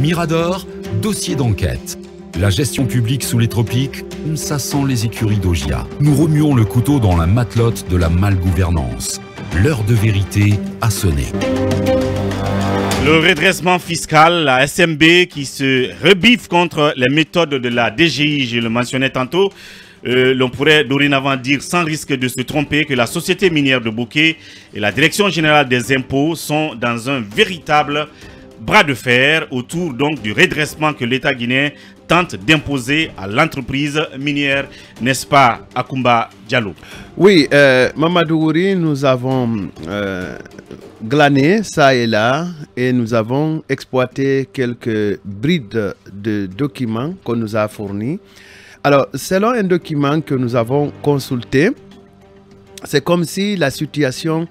Mirador, dossier d'enquête. La gestion publique sous les tropiques, ça sent les écuries d'Augia. Nous remuons le couteau dans la matelote de la malgouvernance. L'heure de vérité a sonné. Le redressement fiscal, la SMB qui se rebiffe contre les méthodes de la DGI, je le mentionnais tantôt. L'on pourrait dorénavant dire sans risque de se tromper que la société minière de Bokeh et la direction générale des impôts sont dans un véritable bras de fer autour donc du redressement que l'État guinéen tente d'imposer à l'entreprise minière, n'est-ce pas, Akumba Diallo? Oui, Mamadou Ouri, nous avons glané ça et là et nous avons exploité quelques brides de documents qu'on nous a fournis. Alors, selon un document que nous avons consulté, c'est comme si la situation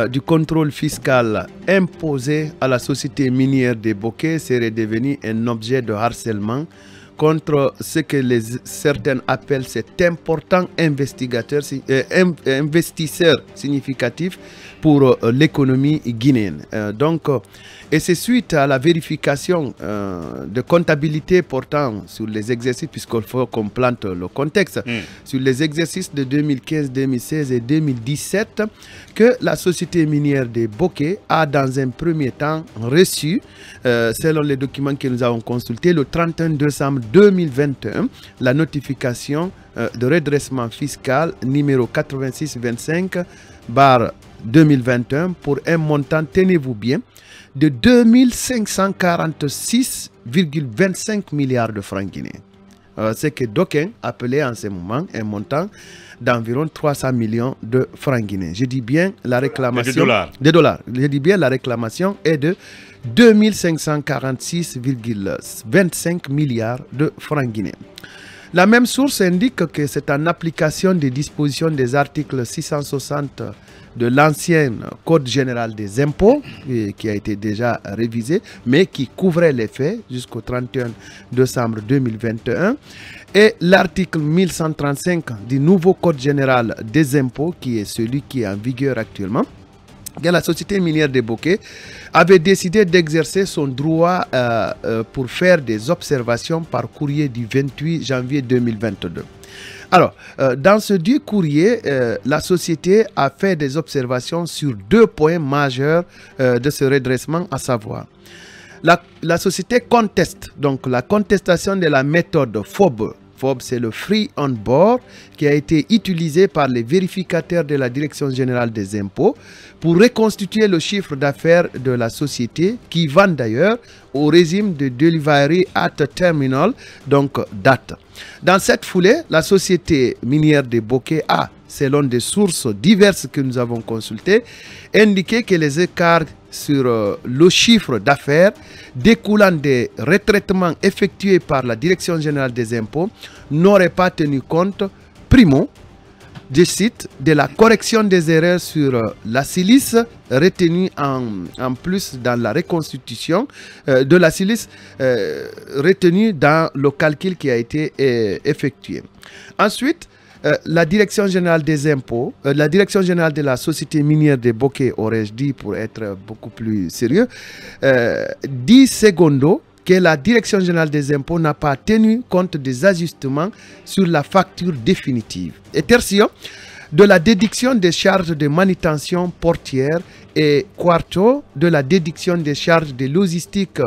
du contrôle fiscal imposé à la société minière de Bokeh serait devenue un objet de harcèlement contre ce que certains appellent cet important investisseur significatif pour l'économie guinéenne. Et c'est suite à la vérification de comptabilité portant sur les exercices, puisqu'il faut qu'on plante le contexte, sur les exercices de 2015, 2016 et 2017, que la société minière de Bokeh a dans un premier temps reçu, selon les documents que nous avons consultés, le 31 décembre 2021, la notification de redressement fiscal numéro 8625/2021 pour un montant, tenez-vous bien, de 2546,25 milliards de francs guinéens. Ce que d'aucuns appelaient en ce moment un montant d'environ 300 millions de francs guinéens. Je dis bien la réclamation... Des dollars. Je dis bien la réclamation est de 2546,25 milliards de francs guinéens. La même source indique que c'est en application des dispositions des articles 660 de l'ancien Code général des impôts, qui a été déjà révisé, mais qui couvrait les faits jusqu'au 31 décembre 2021, et l'article 1135 du nouveau Code général des impôts, qui est celui qui est en vigueur actuellement, que la société minière de Bokeh avait décidé d'exercer son droit pour faire des observations par courrier du 28 janvier 2022. Alors, dans ce dit courrier, la société a fait des observations sur deux points majeurs de ce redressement, à savoir la société conteste, donc la contestation de la méthode FOB. FOB, c'est le Free On Board qui a été utilisé par les vérificateurs de la Direction générale des impôts pour reconstituer le chiffre d'affaires de la société qui vend d'ailleurs au régime de Delivery at Terminal, donc DAT. Dans cette foulée, la société minière de Bokeh a, selon des sources diverses que nous avons consultées, indiqué que les écarts sur le chiffre d'affaires découlant des retraitements effectués par la Direction générale des impôts n'auraient pas tenu compte, primo, je cite, de la correction des erreurs sur la silice retenue en plus dans la reconstitution de la silice retenue dans le calcul qui a été effectué. Ensuite, la Direction générale des impôts, la Direction générale de la société minière de Bokeh, aurais-je dit pour être beaucoup plus sérieux, dit secondo que la Direction générale des impôts n'a pas tenu compte des ajustements sur la facture définitive. Et tertio, de la déduction des charges de manutention portière et quarto, de la déduction des charges de logistique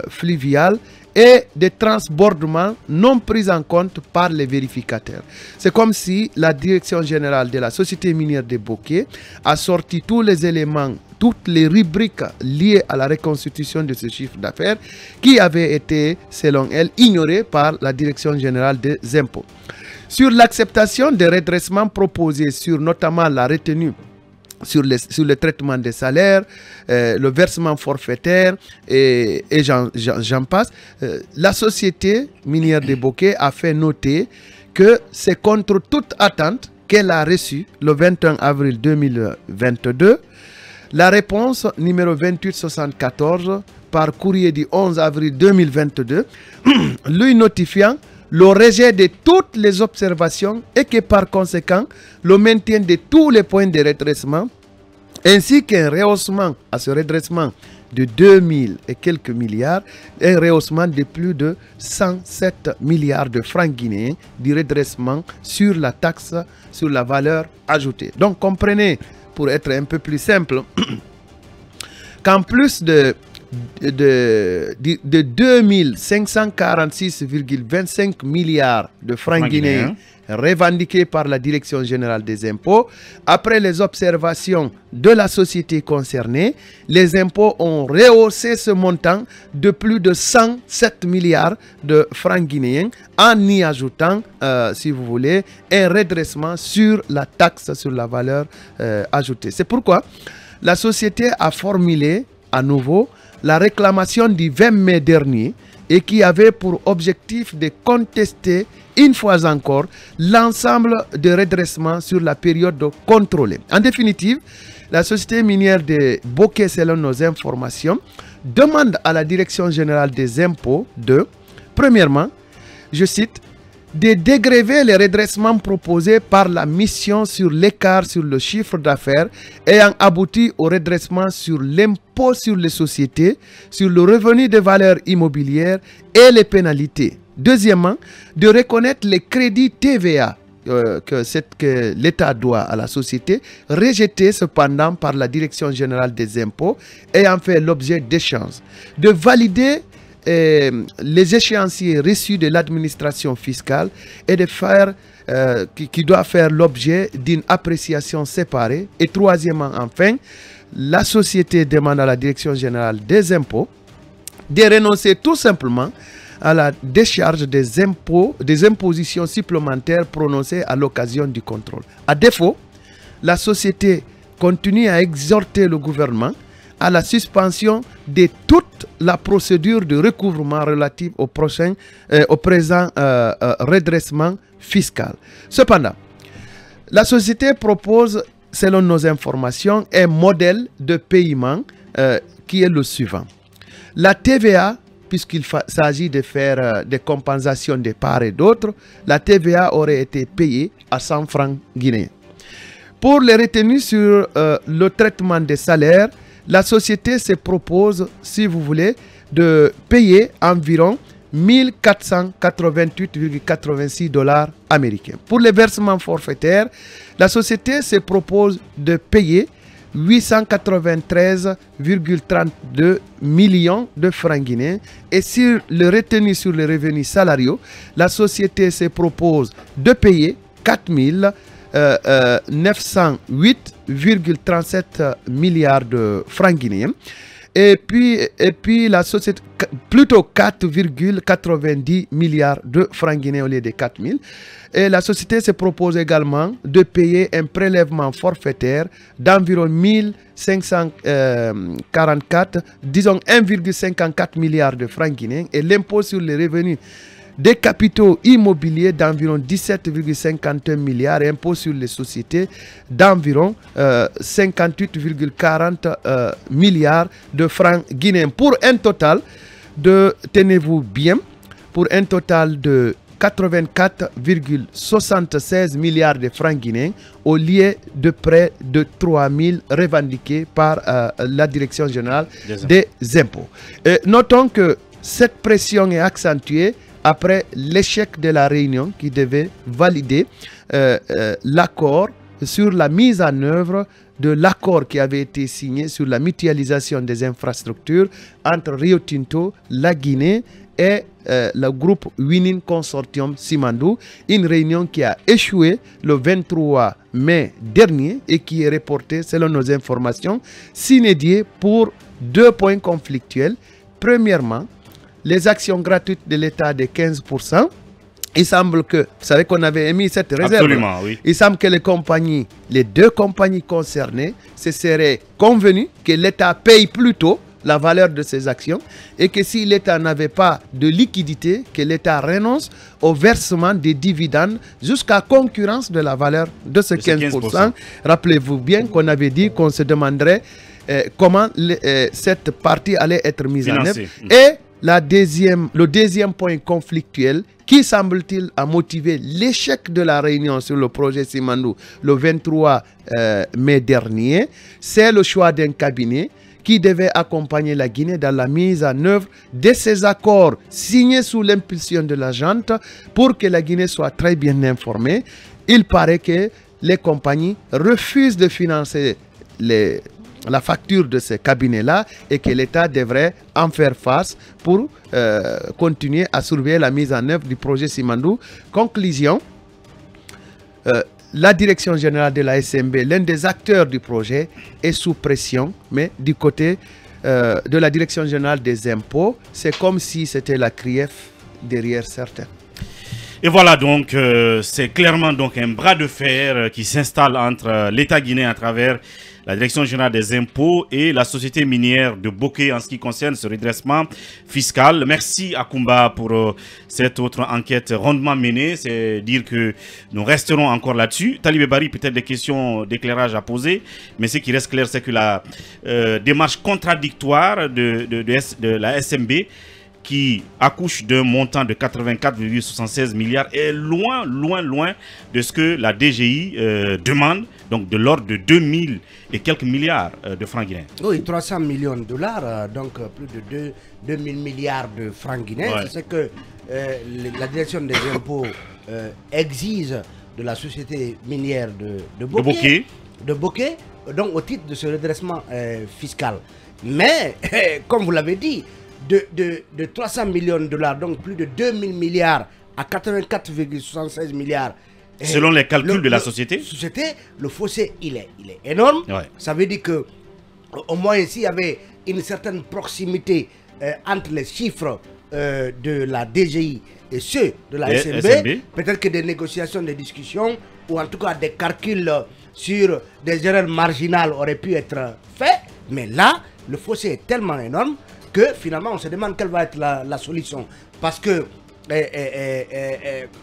fluviale et des transbordements non pris en compte par les vérificateurs. C'est comme si la Direction générale de la société minière de Bokeh a sorti tous les éléments, toutes les rubriques liées à la reconstitution de ce chiffre d'affaires qui avaient été, selon elle, ignorées par la Direction générale des impôts. Sur l'acceptation des redressements proposés sur notamment la retenue sur le traitement des salaires, le versement forfaitaire et j'en passe, la société minière de Bokeh a fait noter que c'est contre toute attente qu'elle a reçu le 21 avril 2022 la réponse numéro 2874 par courrier du 11 avril 2022 lui notifiant le rejet de toutes les observations et que par conséquent, le maintien de tous les points de redressement ainsi qu'un rehaussement à ce redressement de 2000 et quelques milliards, un rehaussement de plus de 107 milliards de francs guinéens du redressement sur la taxe sur la valeur ajoutée. Donc comprenez, pour être un peu plus simple, qu'en plus de 2546,25 milliards de francs guinéens revendiqués par la Direction générale des impôts, après les observations de la société concernée, les impôts ont rehaussé ce montant de plus de 107 milliards de francs guinéens en y ajoutant, si vous voulez, un redressement sur la taxe sur la valeur ajoutée. C'est pourquoi la société a formulé à nouveau la réclamation du 20 mai dernier et qui avait pour objectif de contester une fois encore l'ensemble des redressements sur la période contrôlée. En définitive, la société minière de Bokeh, selon nos informations, demande à la Direction générale des impôts de, premièrement, je cite, de dégrever les redressements proposés par la mission sur l'écart sur le chiffre d'affaires ayant abouti au redressement sur l'impôt sur les sociétés, sur le revenu de valeur immobilière et les pénalités. Deuxièmement, de reconnaître les crédits TVA que l'État doit à la société, rejetés cependant par la Direction générale des impôts ayant fait l'objet d'échanges. De valider les échéanciers reçus de l'administration fiscale et de faire qui doit faire l'objet d'une appréciation séparée. Et troisièmement, enfin, la société demande à la Direction générale des impôts de renoncer tout simplement à la décharge des impôts, des impositions supplémentaires prononcées à l'occasion du contrôle. À défaut, la société continue à exhorter le gouvernement à la suspension de toute la procédure de recouvrement relative au présent redressement fiscal. Cependant, la société propose, selon nos informations, un modèle de paiement qui est le suivant. La TVA, puisqu'il s'agit de faire des compensations de part et d'autre, la TVA aurait été payée à 100 francs guinéens. Pour les retenues sur le traitement des salaires, la société se propose, si vous voulez, de payer environ 1488,86 $ américains. Pour les versements forfaitaires, la société se propose de payer 893,32 millions de francs guinéens. Et sur le retenu sur les revenus salariaux, la société se propose de payer 908,37 milliards de francs guinéens. Et puis la société, plutôt 4,90 milliards de francs guinéens au lieu de 4 000. Et la société se propose également de payer un prélèvement forfaitaire d'environ 1544, disons 1,54 milliards de francs guinéens, et l'impôt sur les revenus des capitaux immobiliers d'environ 17,51 milliards et impôt sur les sociétés d'environ 58,40 milliards de francs guinéens. Pour un total de, tenez-vous bien, pour un total de 84,76 milliards de francs guinéens au lieu de près de 3 000 revendiqués par la Direction générale des impôts. Notons que cette pression est accentuée après l'échec de la réunion qui devait valider l'accord sur la mise en œuvre de l'accord qui avait été signé sur la mutualisation des infrastructures entre Rio Tinto, la Guinée et le groupe Winning Consortium Simandou, une réunion qui a échoué le 23 mai dernier et qui est reportée, selon nos informations, sine die pour 2 points conflictuels. Premièrement, les actions gratuites de l'État de 15%. Il semble que, vous savez qu'on avait émis cette réserve. Absolument, oui. Il semble que les deux compagnies concernées, se seraient convenues que l'État paye plutôt la valeur de ses actions et que si l'État n'avait pas de liquidité, que l'État renonce au versement des dividendes jusqu'à concurrence de la valeur de ce 15%. Rappelez-vous bien qu'on avait dit qu'on se demanderait comment cette partie allait être mise en œuvre. Et le deuxième point conflictuel qui, semble-t-il, a motivé l'échec de la réunion sur le projet Simandou le 23 mai dernier, c'est le choix d'un cabinet qui devait accompagner la Guinée dans la mise en œuvre de ces accords signés sous l'impulsion de la junte pour que la Guinée soit très bien informée. Il paraît que les compagnies refusent de financer la facture de ces cabinets-là et que l'État devrait en faire face pour continuer à surveiller la mise en œuvre du projet Simandou. Conclusion, la direction générale de la SMB, l'un des acteurs du projet, est sous pression, mais du côté de la direction générale des impôts, c'est comme si c'était la CRIEF derrière certains. Et voilà donc, c'est clairement donc un bras de fer qui s'installe entre l'État guinéen à travers la Direction générale des impôts et la société minière de Boké en ce qui concerne ce redressement fiscal. Merci à Koumba pour cette autre enquête rondement menée. C'est dire que nous resterons encore là-dessus. Talibé Bari, peut-être des questions d'éclairage à poser, mais ce qui reste clair, c'est que la démarche contradictoire de la SMB qui accouche d'un montant de 84,76 milliards est loin de ce que la DGI demande, donc de l'ordre de 2000 et quelques milliards de francs guinéens. Oui, 300 millions de dollars, donc plus de 2000 milliards de francs guinéens. Ouais. C'est ce que la direction des impôts exige de la société minière de Boké, donc au titre de ce redressement fiscal. Mais, comme vous l'avez dit, de 300 millions de dollars, donc plus de 2000 milliards à 84,76 milliards. Selon les calculs de la société, le fossé, il est énorme. Ouais. Ça veut dire que au moins ici, il y avait une certaine proximité entre les chiffres de la DGI et ceux de la SMB. Peut-être que des négociations, des discussions, ou en tout cas des calculs sur des erreurs marginales auraient pu être faits. Mais là, le fossé est tellement énorme que finalement on se demande quelle va être la solution. Parce que,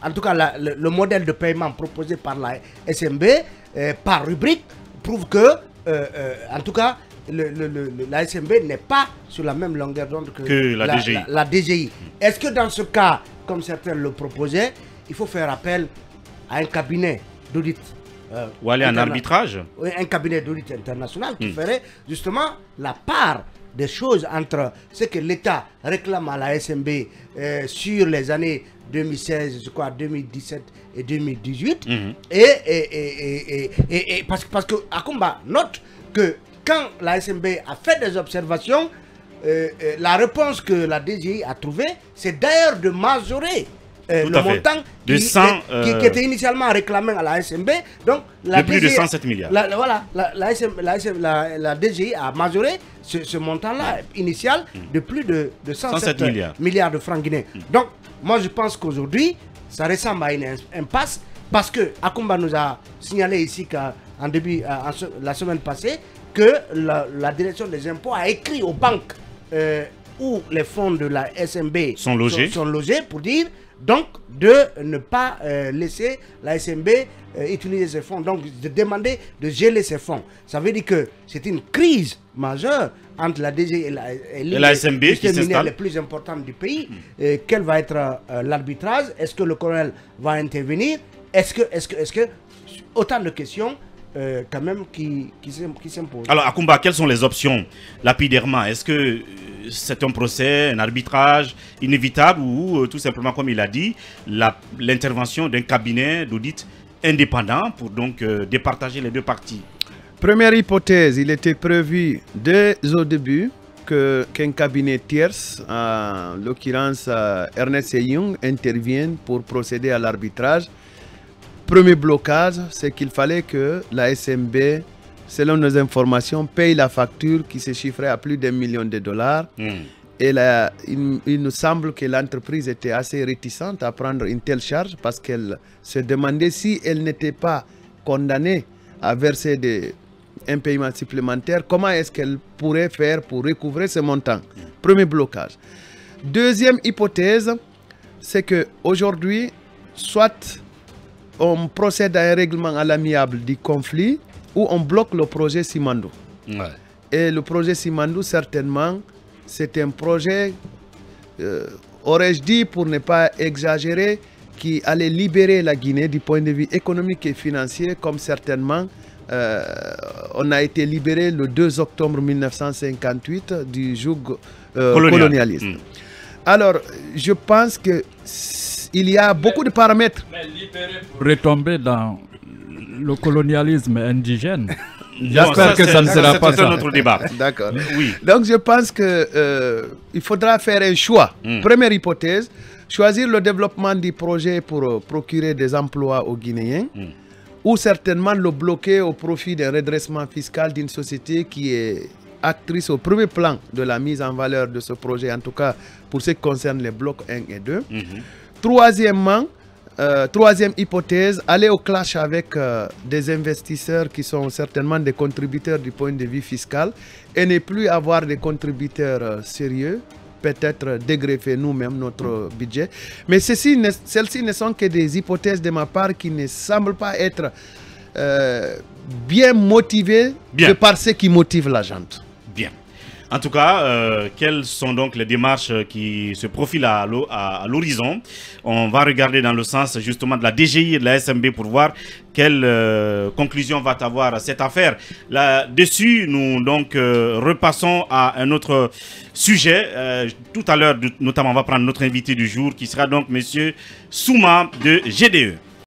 en tout cas, le modèle de paiement proposé par la SMB, par rubrique, prouve que, en tout cas, la SMB n'est pas sur la même longueur d'onde que la DGI. Est-ce que dans ce cas, comme certains le proposaient, il faut faire appel à un cabinet d'audit ou aller en arbitrage? Un cabinet d'audit international qui ferait justement la part des choses entre ce que l'État réclame à la SMB sur les années 2016, je crois 2017 et 2018. Et parce que Akumba note que quand la SMB a fait des observations, la réponse que la DGI a trouvée, c'est d'ailleurs de majorer le montant qui était initialement réclamé à la SMB. Donc, de plus de 107 milliards. La DGI a majoré ce montant-là initial de plus de 107 milliards de francs guinéens. Donc, moi je pense qu'aujourd'hui, ça ressemble à une impasse parce que Akumba nous a signalé ici qu'en début, la semaine passée, que la direction des impôts a écrit aux banques où les fonds de la SMB sont logés pour dire donc de ne pas laisser la SMB utiliser ces fonds, donc de demander de geler ces fonds. Ça veut dire que c'est une crise majeure entre la DG et la SMB qui s'installe les plus importantes du pays. Quel va être l'arbitrage? Est-ce que le colonel va intervenir? Est-ce que autant de questions quand même qui s'imposent. Alors Akumba, quelles sont les options lapidairement? Est-ce que c'est un procès, un arbitrage inévitable ou tout simplement, comme il a dit, l'intervention d'un cabinet d'audit indépendant pour donc départager les deux parties? Première hypothèse, il était prévu dès au début qu'un cabinet tierce, en l'occurrence Ernst & Young, intervienne pour procéder à l'arbitrage. Premier blocage, c'est qu'il fallait que la SMB, selon nos informations, paye la facture qui se chiffrait à plus d'1 million de dollars. Et là, il nous semble que l'entreprise était assez réticente à prendre une telle charge parce qu'elle se demandait si elle n'était pas condamnée à verser un paiement supplémentaire, comment est-ce qu'elle pourrait faire pour recouvrer ce montant. Premier blocage. Deuxième hypothèse, c'est qu'aujourd'hui, soit on procède à un règlement à l'amiable du conflit ou on bloque le projet Simandou. Et le projet Simandou, certainement, c'est un projet aurais-je dit, pour ne pas exagérer, qui allait libérer la Guinée du point de vue économique et financier, comme certainement on a été libéré le 2 octobre 1958 du joug colonialiste. Alors, je pense qu'il y a beaucoup de paramètres. Mais libéré pour retomber dans le colonialisme indigène. J'espère que ça ne sera pas ça. Notre débat. D'accord. Oui. Donc, je pense qu'il faudra faire un choix. Première hypothèse, choisir le développement du projet pour procurer des emplois aux Guinéens, ou certainement le bloquer au profit d'un redressement fiscal d'une société qui est actrice au premier plan de la mise en valeur de ce projet, en tout cas pour ce qui concerne les blocs 1 et 2. Troisièmement, troisième hypothèse, aller au clash avec des investisseurs qui sont certainement des contributeurs du point de vue fiscal et ne plus avoir des contributeurs sérieux, peut-être dégreffer nous-mêmes notre budget. Mais celles-ci ne sont que des hypothèses de ma part qui ne semblent pas être bien motivées par ce qui motive la gente. Bien. En tout cas, quelles sont donc les démarches qui se profilent à l'horizon? On va regarder dans le sens justement de la DGI et de la SMB pour voir quelle conclusion va avoir cette affaire. Là-dessus, nous donc repassons à un autre sujet. Tout à l'heure, notamment, on va prendre notre invité du jour qui sera donc Monsieur Souma de GDE.